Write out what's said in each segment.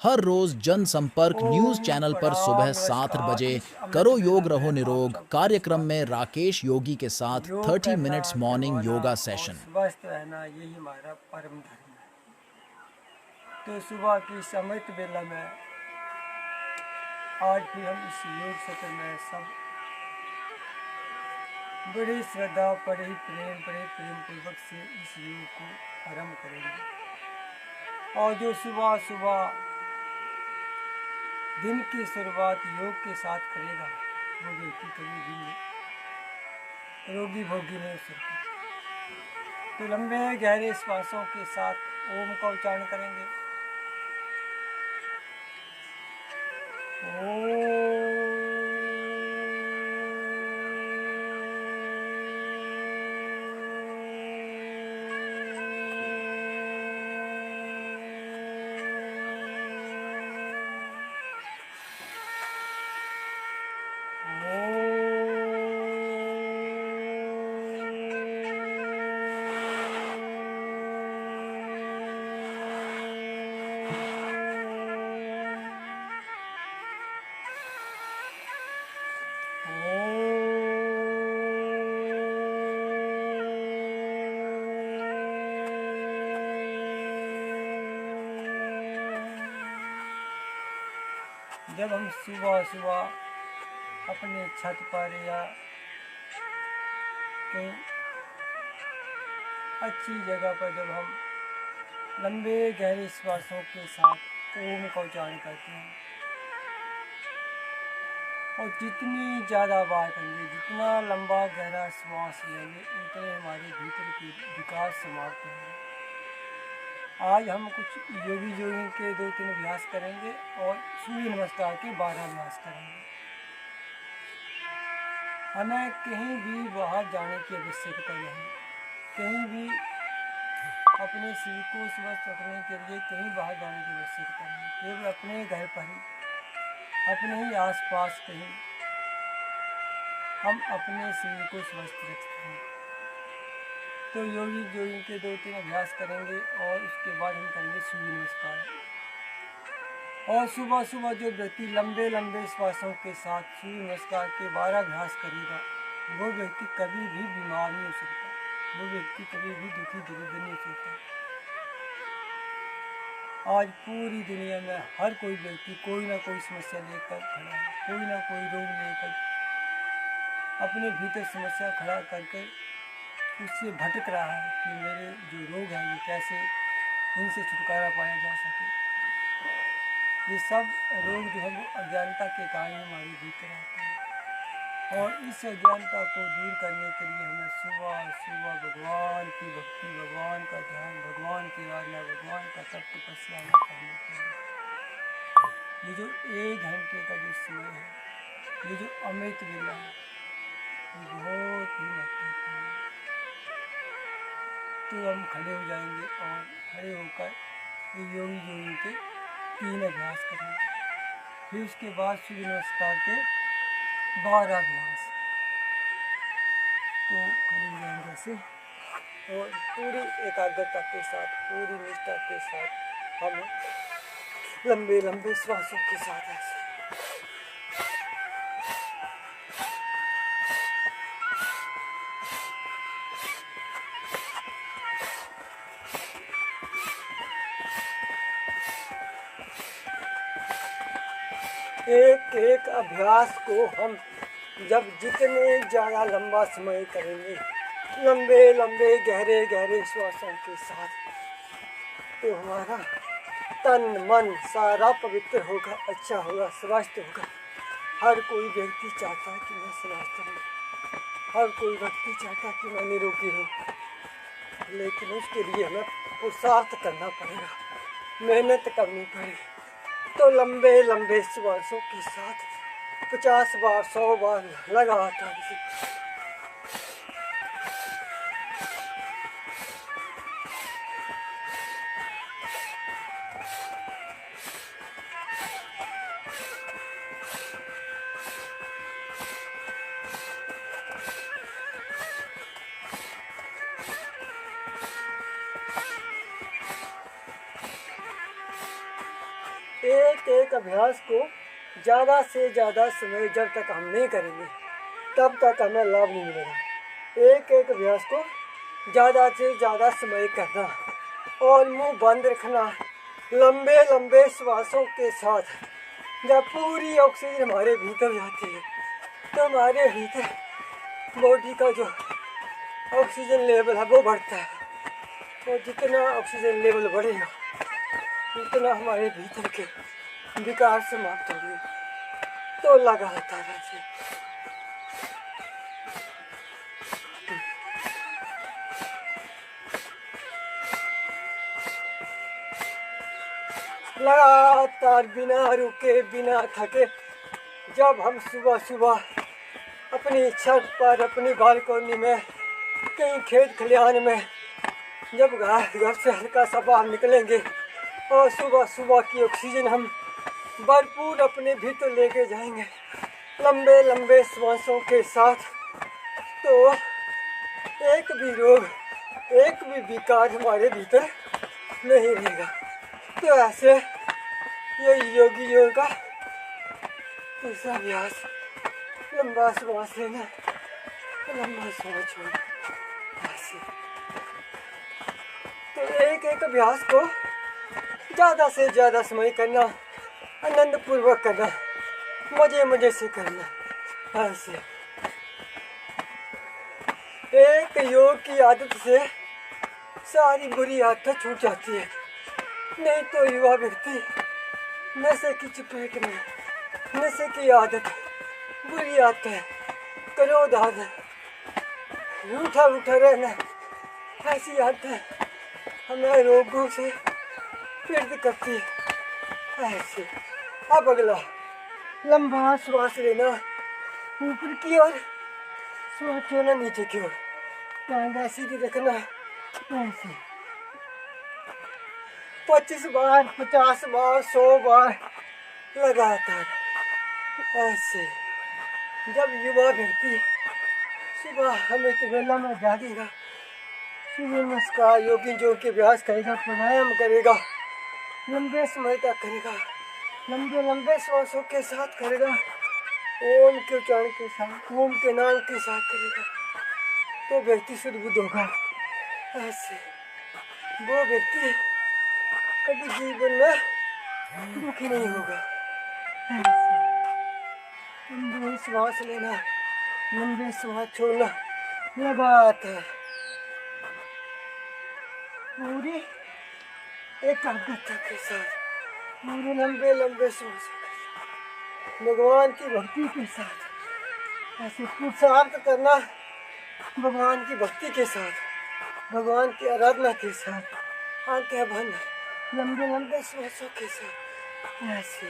हर रोज जनसंपर्क न्यूज ओम चैनल पर प्रणाम सुबह 7 नमस्कार। बजे इस अमृत करो वेला योग में रहो आप निरोग सबका कार्यक्रम में स्वागत है। राकेश योगी के साथ योग 30 करना, मिनट्स मॉर्निंग करवाना योगा और सेशन। स्वस्थ रहना यही हमारा परम धर्म है। तो सुबह की इस अमृत वेला में आज भी हम इस योग सत्र में सब बड़ी श्रद्धा, बड़े प्रेम पूर्वक से इस योग को आरम्भ करेंगे। और जो सुबह सुबह दिन की शुरुआत योग के साथ करेगा वो व्यक्ति कभी भी रोगी भोगी नहीं हो सकता। तो लंबे गहरे श्वासों के साथ ओम का उच्चारण करेंगे। जब हम सुबह सुबह अपने छत पर या कहीं अच्छी जगह पर जब हम लंबे गहरे श्वासों के साथ ओम का उच्चारण करते हैं और जितनी ज़्यादा बार करेंगे, जितना लंबा गहरा श्वास लेंगे उतने हमारे भीतर की विकास समाप्त होंगे। आज हम कुछ योगी के 2-3 अभ्यास करेंगे और सूर्य नमस्कार के 12 अभ्यास करेंगे। हमें कहीं भी बाहर जाने की आवश्यकता नहीं, कहीं भी अपने शरीर को स्वस्थ रखने के लिए कहीं बाहर जाने की आवश्यकता नहीं, केवल अपने घर पर ही, अपने ही आसपास कहीं हम अपने शरीर को स्वस्थ रखते हैं। तो योगी के 2-3 अभ्यास करेंगे और उसके बाद हम करेंगे सूर्य नमस्कार। और सुबह सुबह जो व्यक्ति लंबे लंबे श्वासों के साथ सूर्य नमस्कार के 12 अभ्यास करेगा वो व्यक्ति कभी भी बीमार नहीं हो सकता, वो व्यक्ति कभी भी दुखी दरिद्र नहीं हो सकता। आज पूरी दुनिया में हर कोई व्यक्ति कोई ना कोई समस्या लेकर खड़ा है, कोई ना कोई रोग लेकर अपने भीतर समस्या खड़ा करके उससे भटक रहा है कि मेरे जो रोग हैं ये कैसे इनसे छुटकारा पाया जा सके। ये सब रोग जो है वो अज्ञानता के कारण हमारे भीतर आते हैं और इस अज्ञानता को दूर करने के लिए हमें सुबह सुबह भगवान की भक्ति, भगवान का ध्यान, भगवान की आराधना, भगवान का तप तपस्या करनी चाहिए। ये जो 1 घंटे का जो समय है, ये जो अमृत वेला है, ये बहुत ही महत्वपूर्ण है। तो हम खड़े हो जाएंगे और खड़े होकर योगी के 3 अभ्यास करेंगे, फिर उसके बाद सूर्य नमस्कार के 12 अभ्यास। तो खड़े हो जाएंगे ऐसे और पूरी एकाग्रता के साथ, पूरी निष्ठा के साथ हम लंबे लंबे श्वासों के साथ ऐसे एक एक अभ्यास को हम जब जितने ज़्यादा लंबा समय करेंगे लंबे लंबे गहरे गहरे श्वासों के साथ, तो हमारा तन मन सारा पवित्र होगा, अच्छा होगा, स्वस्थ होगा। हर कोई व्यक्ति चाहता है कि मैं स्वस्थ रहूं, हर कोई व्यक्ति चाहता है कि मैं निरोगी हूँ, लेकिन उसके लिए हमें पुरुषार्थ करना पड़ेगा, मेहनत करनी पड़ेगी। तो लंबे लंबे श्वासों के साथ 50 बार 100 बार लगातार एक एक अभ्यास को ज़्यादा से ज़्यादा समय जब तक हम नहीं करेंगे तब तक हमें लाभ नहीं मिलेगा। एक एक अभ्यास को ज़्यादा से ज़्यादा समय करना और मुंह बंद रखना, लंबे लंबे श्वासों के साथ जब पूरी ऑक्सीजन हमारे भीतर जाती है तो हमारे भीतर बॉडी का जो ऑक्सीजन लेवल है वो बढ़ता है। और जितना ऑक्सीजन लेवल बढ़ेगा उतना हमारे भीतर के विकार समाप्त होंगे। तो लगातार ऐसे लगातार बिना रुके बिना थके जब हम सुबह सुबह अपनी छत पर, अपनी बालकनी में, कहीं खेत खलिहान में जब घर से हल्का सा बाहर निकलेंगे और सुबह सुबह की ऑक्सीजन हम भरपूर अपने भीतर लेके जाएंगे लंबे लंबे श्वासों के साथ, तो एक भी रोग, एक भी विकार हमारे भीतर नहीं रहेगा। तो ऐसे ये योगी योग का तीसरा अभ्यास, लंबा श्वास लेना, लंबा श्वास छोड़ना। ऐसे तो एक एक अभ्यास को ज़्यादा से ज़्यादा समय करना, आनंद पूर्वक करना, मजे मजे से करना। ऐसे एक योग की आदत से सारी बुरी आदतें छूट जाती है। नहीं तो युवा व्यक्ति नशे की चपेट में, नशे की आदत, बुरी आदतें, क्रोध आदत, रूठा रूठा रहना, ऐसी आदतें हमें रोगों से पीड़ित करती है। ऐसे अब अगला लंबा श्वास लेना, ऊपर की ओर श्वास छोड़ना, नीचे की ओर, टांगा सीधी रखना। ऐसे 25 बार, 50 बार, 100 बार लगातार। ऐसे जब युवा व्यक्ति सुबह अमृत वेला में जागेगा, सूर्य नमस्कार, योगी योग के अभ्यास करेगा, प्राणायाम करेगा, लंबे समय तक करेगा, लंबे लंबे श्वासों के साथ करेगा, ओम के उच्चारण के साथ, ओम के नाम के साथ करेगा, तो व्यक्ति शुद्ध बुद्ध होगा। ऐसे वो व्यक्ति कभी जीवन में दुखी नहीं होगा। ऐसे लंबे श्वास लेना, लंबे श्वास छोड़ना, लगातार पूरी एकाग्रता के साथ, पूरे लंबे लंबे श्वास, भगवान की भक्ति के साथ। ऐसे पुरुषार्थ करना भगवान की भक्ति के साथ, भगवान की आराधना के साथ, आंखें बंद, लंबे लंबे श्वासों के साथ। ऐसे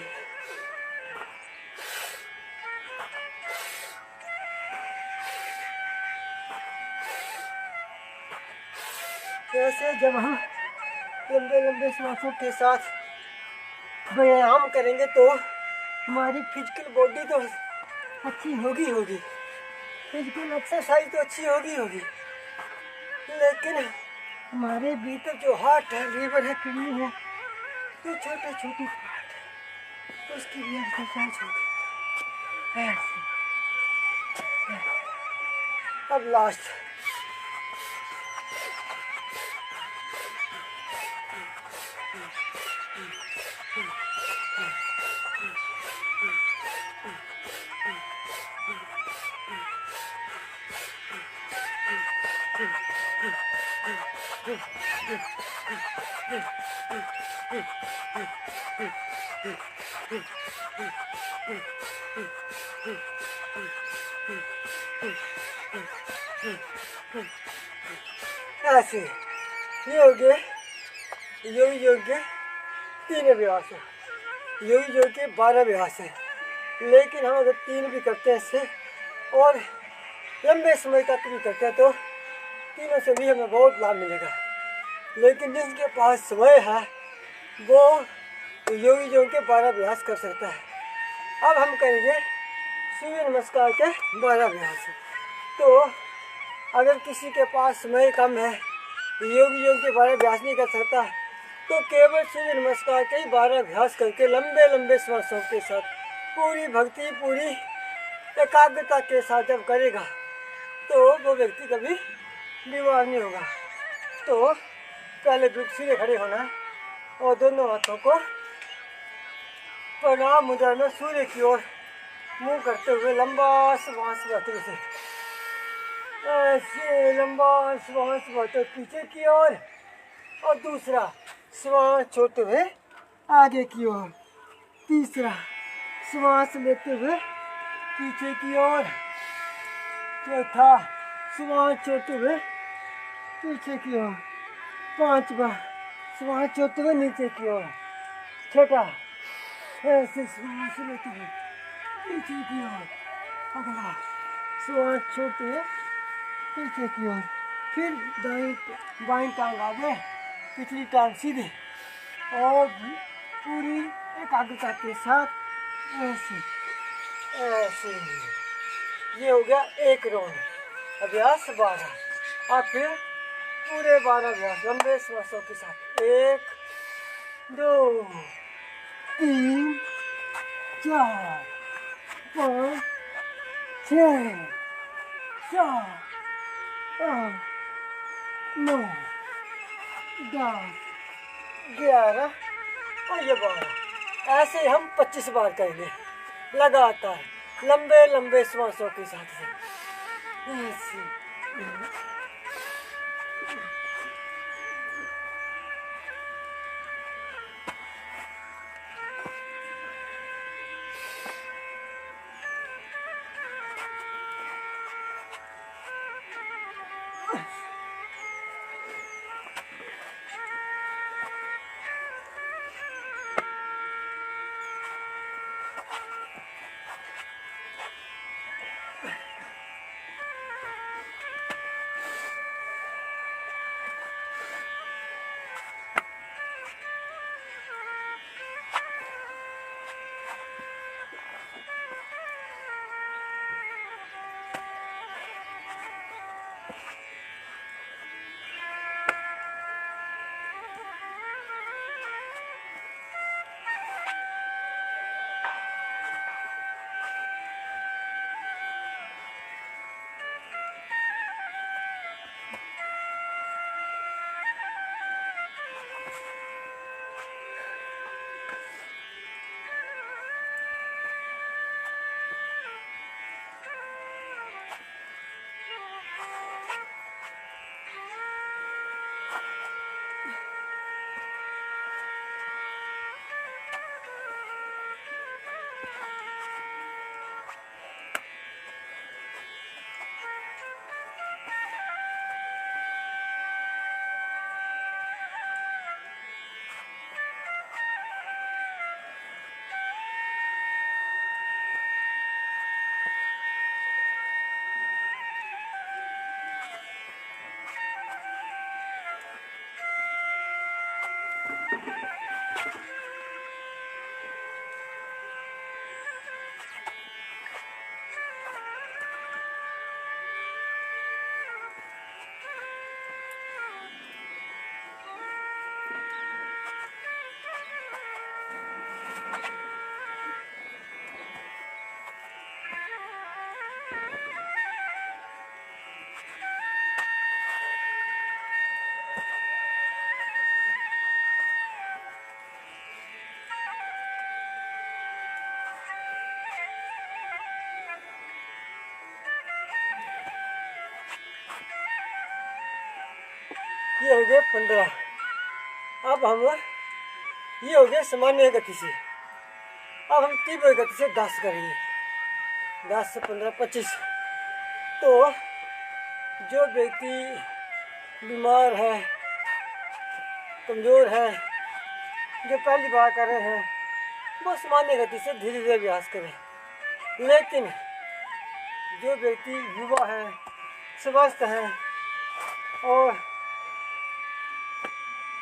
ऐसे जब हम लंबे लंबे श्वासों के साथ व्यायाम करेंगे तो हमारी फिजिकल बॉडी तो अच्छी होगी होगी, फिजिकल एक्सरसाइज तो अच्छी होगी, लेकिन हमारे भीतर जो हार्ट है, लीवर है, किडनी है, तो छोटे छोटे पार्ट है, तो उसकी भी एक्सरसाइज होगी। ऐसे अब लास्ट ऐसे ये हो गए योगी योग के 3 अभ्यास है। योगी योग के 12 अभ्यास है, लेकिन हम अगर 3 भी करते हैं इससे और लंबे समय तक भी करते हैं तो तीनों से भी हमें बहुत लाभ मिलेगा। लेकिन जिसके पास समय है वो योगी योग के 12 अभ्यास कर सकता है। अब हम करेंगे सूर्य नमस्कार के 12 अभ्यास। तो अगर किसी के पास समय कम है, योगी योग के 12 अभ्यास नहीं कर सकता, तो केवल सूर्य नमस्कार के ही 12 अभ्यास करके लंबे लंबे श्वासों के साथ पूरी भक्ति, पूरी एकाग्रता के साथ जब करेगा तो वो व्यक्ति कभी बीमार नहीं होगा। तो पहले बिल्कुल सीधे खड़े होना और दोनों हाथों को प्रणाम मुद्रा में सूर्य की ओर मुंह करते हुए लंबा श्वास लेते हुए ऐसे लंबा श्वास लेते पीछे की ओर और दूसरा श्वास छोड़ते हुए आगे की ओर, तीसरा श्वास लेते हुए पीछे की ओर, चौथा श्वास छोड़ते हुए पीछे की ओर, पांचवा श्वास छोड़ते हुए नीचे की ओर, छठा ऐसे श्वास लेते हुए पीछे की ओर, अगला श्वास छोड़ते हुए पीछे की ओर, फिर दाएं बाएं टांग आगे, पिछली टांग सीधे और पूरी एकाग्रता के साथ ऐसे ऐसे। ये हो गया एक राउंड अभ्यास 12। अब फिर पूरे 12 अभ्यास लंबे श्वासों के साथ 1 2 3 4 5 6 7 8 9 10 11 और ये 12। ऐसे हम 25 बार करेंगे लगातार लंबे लंबे श्वासों के साथ ऐसे। ये हो गए 15। अब हम ये हो गए सामान्य गति से। अब हम तीव्र गति से 10 करेंगे, 10 से 15 25। तो जो व्यक्ति बीमार है, कमज़ोर है, जो पहली बार कर रहे हैं, वो सामान्य गति से धीरे धीरे अभ्यास करें। लेकिन जो व्यक्ति युवा है, स्वस्थ हैं और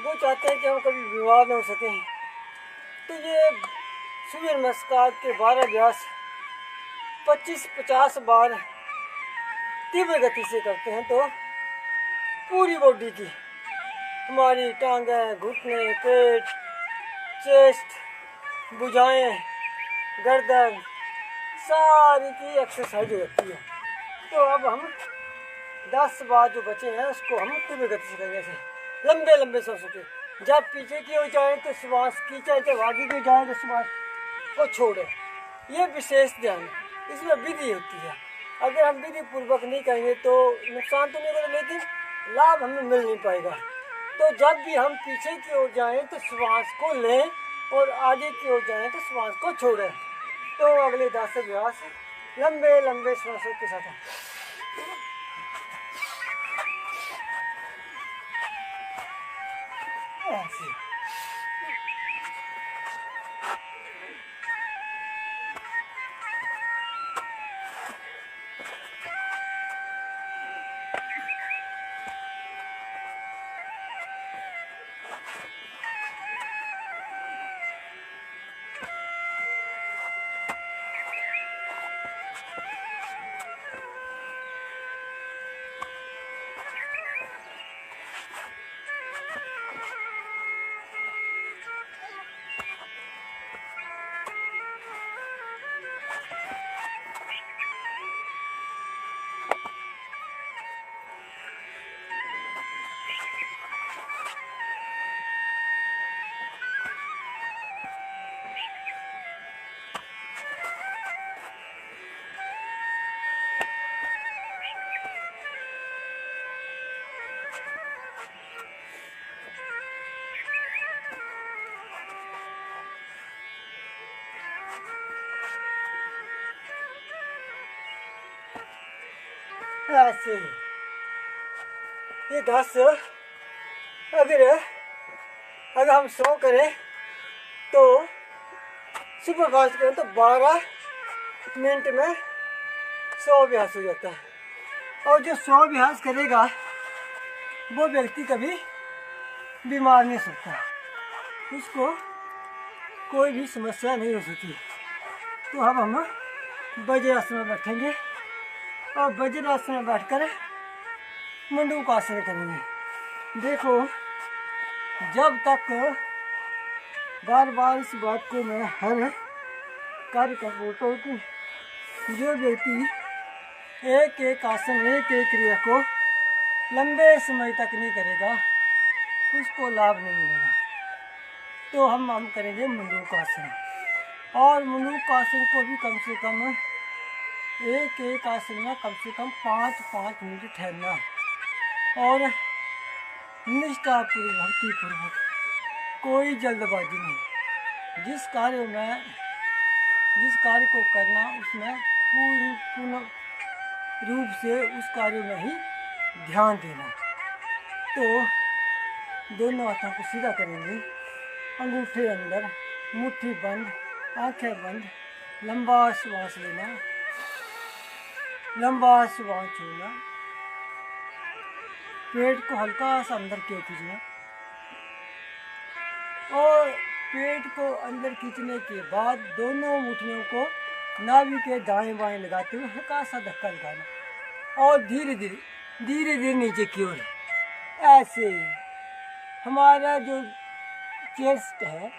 वो चाहते हैं कि हम कभी बीमार न हो सकें, तो ये सूर्य नमस्कार के 12 अभ्यास 25-50 बार तीव्र गति से करते हैं तो पूरी बॉडी की हमारी टांगें, घुटने, पेट, चेस्ट, भुजाएं, गर्दन सारी की एक्सरसाइज होती है। तो अब हम 10 बार जो बचे हैं उसको हम तीव्र गति से करेंगे। ऐसे लंबे लंबे सांसों के, जब पीछे की ओर जाए तो श्वास खींचे, जब आगे की ओर जाए तो श्वास को छोड़े। ये विशेष ध्यान, इसमें विधि होती है। अगर हम विधि पूर्वक नहीं करेंगे तो नुकसान तो नहीं होगा, लेकिन लाभ हमें मिल नहीं पाएगा। तो जब भी हम पीछे की ओर जाएं तो श्वास को लें और आगे की ओर जाएं तो श्वास को छोड़ें। तो अगले 10 अभ्यास लंबे लंबे श्वासों के साथ ऐसे। ऐसे ये 10 अगर हम 100 करें तो सुपर फास्ट करें तो 12 मिनट में 100 अभ्यास हो जाता है। और जो 100 अभ्यास करेगा वो व्यक्ति कभी बीमार नहीं हो सकता, उसको कोई भी समस्या नहीं हो सकती। तो अब हम वज्रासन में बैठेंगे और वज्रासन में बैठकर मंडूकासन करेंगे। देखो, जब तक बार बार इस बात को मैं हर कार्य कर बोलता हूँ कि जो व्यक्ति एक एक आसन, एक एक क्रिया को लंबे समय तक नहीं करेगा उसको लाभ नहीं मिलेगा। तो हम करेंगे मंडूकासन, और मंडूकासन को भी कम से कम एक एक आसन में कम से कम 5-5 मिनट ठहरना और निष्ठापूर्वक, भक्तिपूर्वक, कोई जल्दबाजी नहीं। जिस कार्य को करना उसमें पूर्ण रूप से उस कार्य में ही ध्यान देना। तो दोनों हाथों को सीधा करेंगे, अंगूठे अंदर, मुट्ठी बंद, आंखें बंद, लंबा श्वास लेना, लंबा श्वास छोड़ना, पेट को हल्का सा अंदर की ओर खींचना, और पेट को अंदर खींचने के बाद दोनों मुट्ठियों को नाभि के दाएं बाएं लगाते हुए हल्का सा धक्का लगाना और धीरे धीरे नीचे की ओर। ऐसे हमारा जो चेस्ट है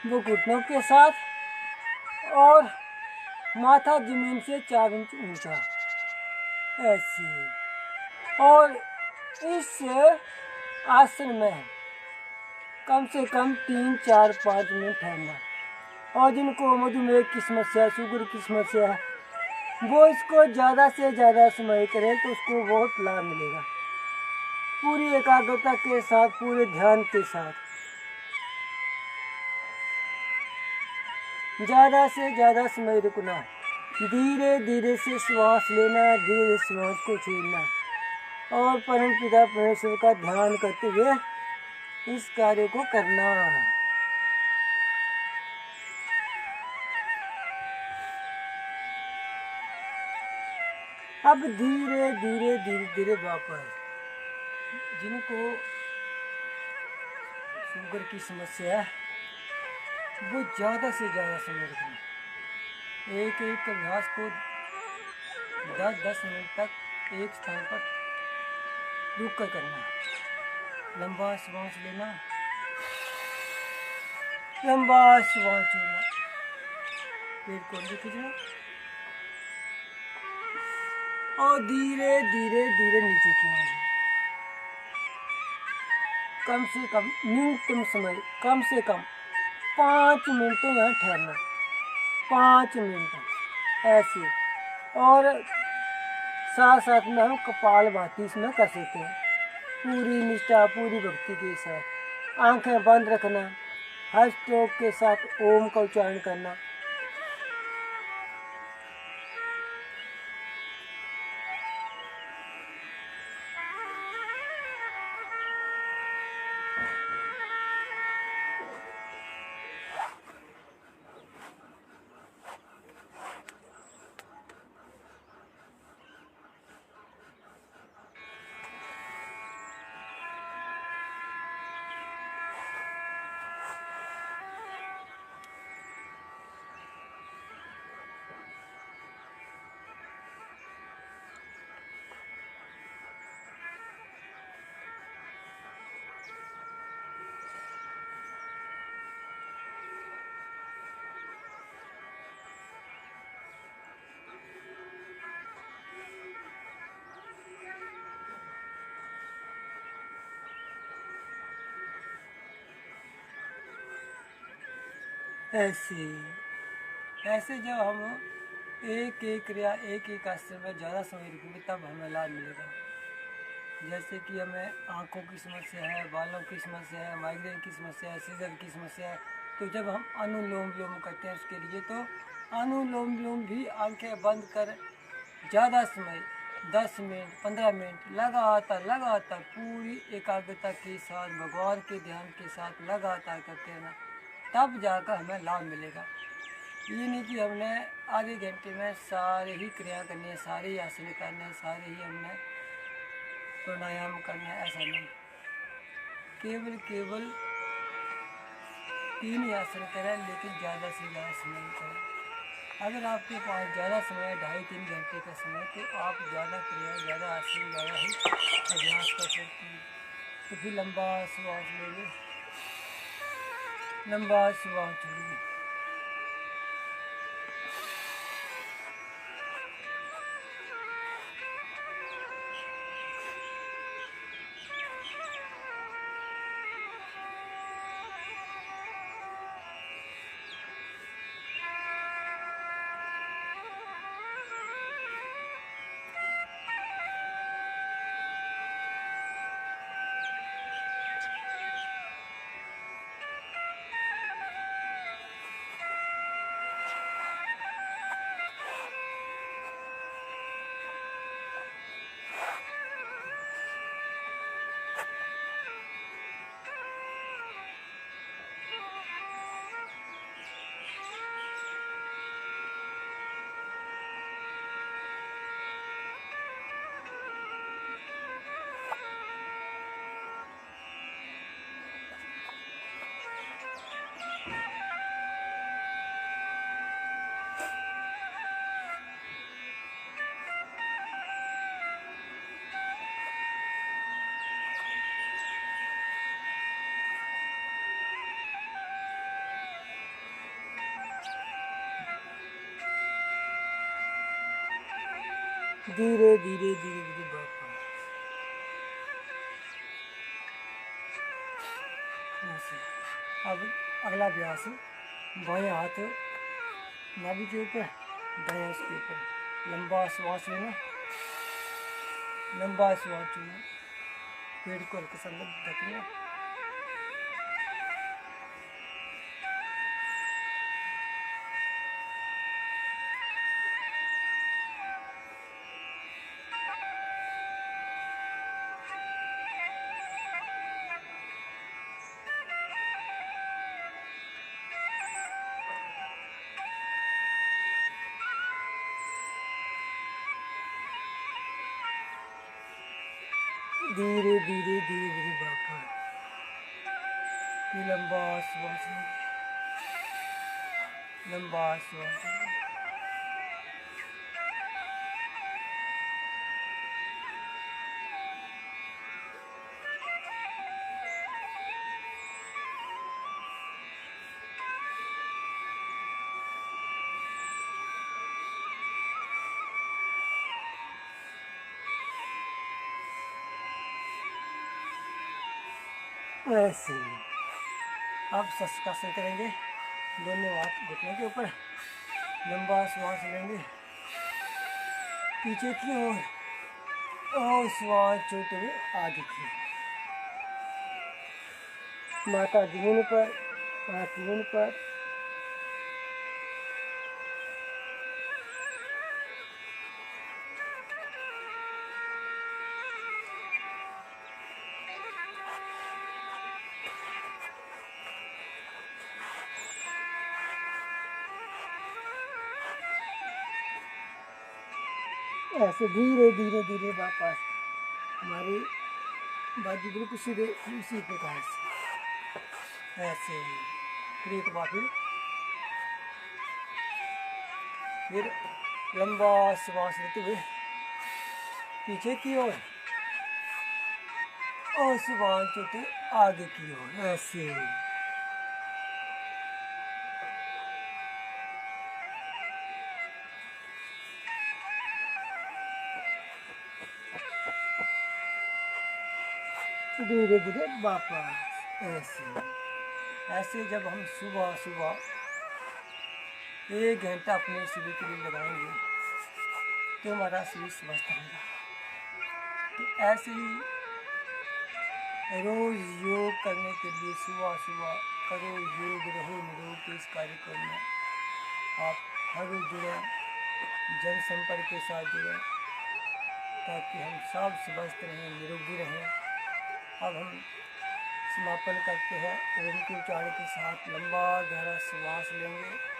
वो घुटनों के साथ और माथा जमीन से 4 इंच ऊंचा, ऐसे। और इस आसन में कम से कम 3-4-5 मिनट ठहरना। और जिनको मधुमेह की समस्या, शुगर की समस्या है, वो इसको ज़्यादा से ज़्यादा समय करें तो उसको बहुत लाभ मिलेगा। पूरी एकाग्रता के साथ, पूरे ध्यान के साथ ज़्यादा से ज़्यादा समय रुकना, धीरे धीरे से श्वास लेना, धीरे श्वास को छोड़ना और परम पिता परमेश्वर का ध्यान करते हुए इस कार्य को करना। अब धीरे धीरे वापस, जिनको शुगर की समस्या है वो ज़्यादा से ज़्यादा समय रखना। एक एक अभ्यास को 10-10 मिनट तक एक स्थान पर रुक कर करना। लंबा श्वास लेना, लंबा श्वास छोड़ना, पेट को अंदर खींचना और धीरे धीरे धीरे नीचे की ओर। कम से कम न्यूनतम समय, कम से कम 5 मिनट तो यहाँ ठहरना, 5 मिनट ऐसे। और साथ साथ में हम कपालभाति इसमें कर सकते हैं, पूरी निष्ठा पूरी भक्ति के साथ। आंखें बंद रखना, हर स्ट्रोक के साथ ओम का उच्चारण करना। ऐसे ऐसे जब हम एक एक क्रिया एक एक आसन में ज़्यादा समय रुकेंगे तब हमें लाभ मिलेगा। जैसे कि हमें आँखों की समस्या है, बालों की समस्या है, माइग्रेन की समस्या है, सीजर की समस्या है, तो जब हम अनुलोम विलोम करते हैं उसके लिए, तो अनुलोम विलोम भी आंखें बंद कर ज़्यादा समय 10 मिनट 15 मिनट लगातार पूरी एकाग्रता के साथ भगवान के ध्यान के साथ लगातार करते रहना, तब जाकर हमें लाभ मिलेगा। ये नहीं कि हमने आधे घंटे में सारे ही क्रिया करनी है, सारे ही आसन करने हैं, सारे ही हमने प्राणायाम करना है, ऐसा नहीं। केवल 3 ही आसन करें, लेकिन ज़्यादा से ज़्यादा समय करें। अगर आपके पास ज़्यादा समय है, 2.5-3 घंटे का समय, तो आप ज़्यादा क्रिया, ज़्यादा आसन, ज़्यादा ही अभ्यास कर सकते हैं। तो फिर लंबा श्वास लेंगे, लंबा श्वास छोड़िए। धीरे धीरे धीरे धीरे बढ़ पाए। अब अगला अभ्यास, बाएं हाथ नाभि के ऊपर, दायां उसके ऊपर। लंबा श्वास लेना, लंबा श्वास छोड़ना, पेट को हल्का सा ढकना। धीरे धीरे धीरे धीरे बढ़ता है। फिर लंबा श्वास लें, लंबा श्वास लें। ऐसे अब सस्कासन करेंगे, दोनों हाथ घुटने के ऊपर, लंबा श्वास लेंगे पीछे की ओर और श्वास छोड़ते हुए आगे की ओर। माथा जमीन पर, हाथ जमीन पर, ऐसे धीरे धीरे धीरे वापस हमारी बाजू बिल्कुल सीधे उसी प्रकार से ऐसे। फिर एक बार फिर लंबा श्वास लेते हुए पीछे की ओर और श्वास छोड़ते आगे की ओर ऐसे। धीरे धीरे वापस ऐसे। ऐसे जब हम सुबह सुबह 1 घंटा अपने शरीर के लिए लगाएंगे तो हमारा शरीर स्वस्थ रहेगा। तो ऐसे ही रोज योग करने के लिए सुबह सुबह करो योग रहो निरोग के इस कार्यक्रम में आप हर रोज जुड़ें, जनसंपर्क के साथ जुड़ें ताकि हम सब स्वस्थ रहें, निरोगी रहें। अब हम समापन करते हैं। ओम के उच्चारण के साथ लंबा गहरा श्वास लेंगे।